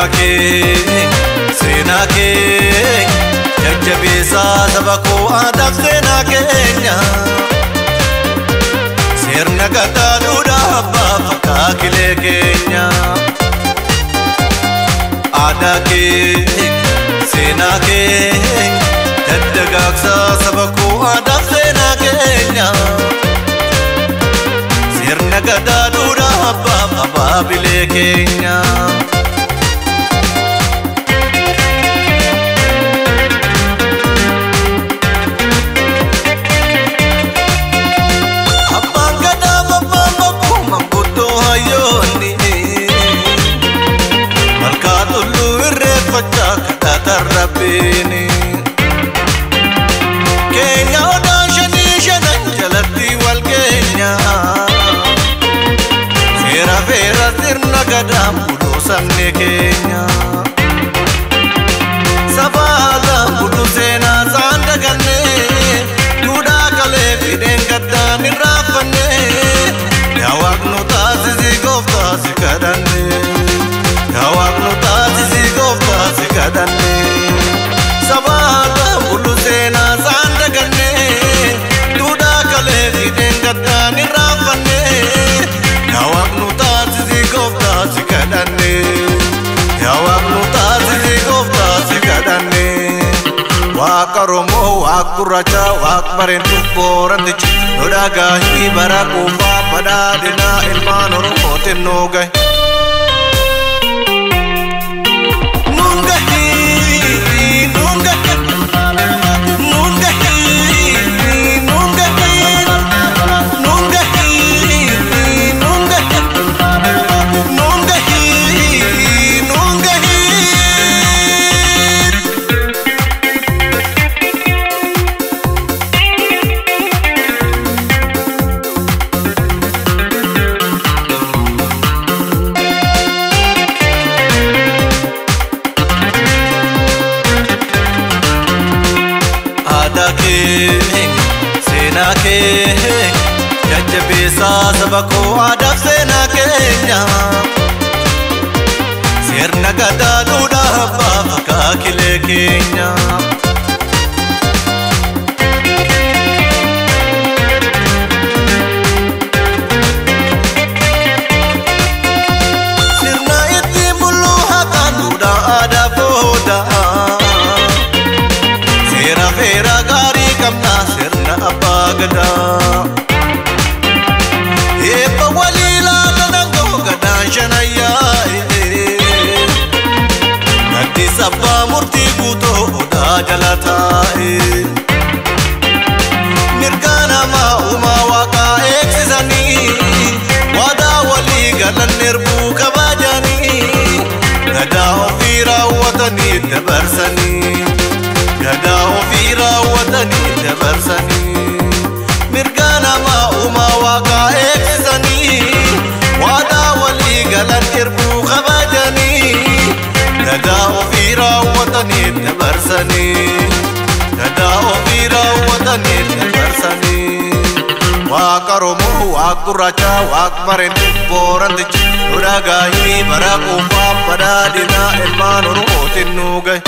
Adake, Senake, Jajabisa, Sabako, Adak Senakenya, Sernagata, Duda, Fakakile Kenya. Adake, Senake, Jajagaksa, Sabako, Adak Senakenya, Sernagata, Duda, Fakakile Kenya. Tarrabini Kenya odan shani shanan jalatti wal Kenya Fera fera sirna gadam bulu samne Kenya Sabala bulu sena sanda ganne Duda kale fiden gaddan irrafanne Yawak nu tazizi gofta sikadanne Yawak nu tazizi gofta sikadanne Sabala bulu sena sanda ganne Duda kale fiden gaddan irrafanne Yawak nu tazizi gofta sikadanne Yawak nu tazizi gofta sikadanne Waqaromo waquracha waqbarentu borandichi Nodagahi barakufa padadina ilman oromo tennogai Adake, Senake, Jajabisa, Sabako, Adak Senakenya, Sernagata, Duda, Fakakile Kenya. Sirna iti mulu hakan Duda ada boda Fera gari kamna sirna apagada Epa walila nanango gadan shanaya Nadi sabba murti guto uda jalata Nirgana ma uma waka eksizani Wada wali galan nirbu kabajani Gada ofira watani tabarsani Gada ofira watani tabarsani Mirgana ma uma waka eksani Wada wali galan irbu khabajani Gada ofira watani tabarsani Gada ofira watani tabarsani Waqaromo waquracha waqbarentu borandichi Nodagahi barakufa padadina ilman oromo tennogai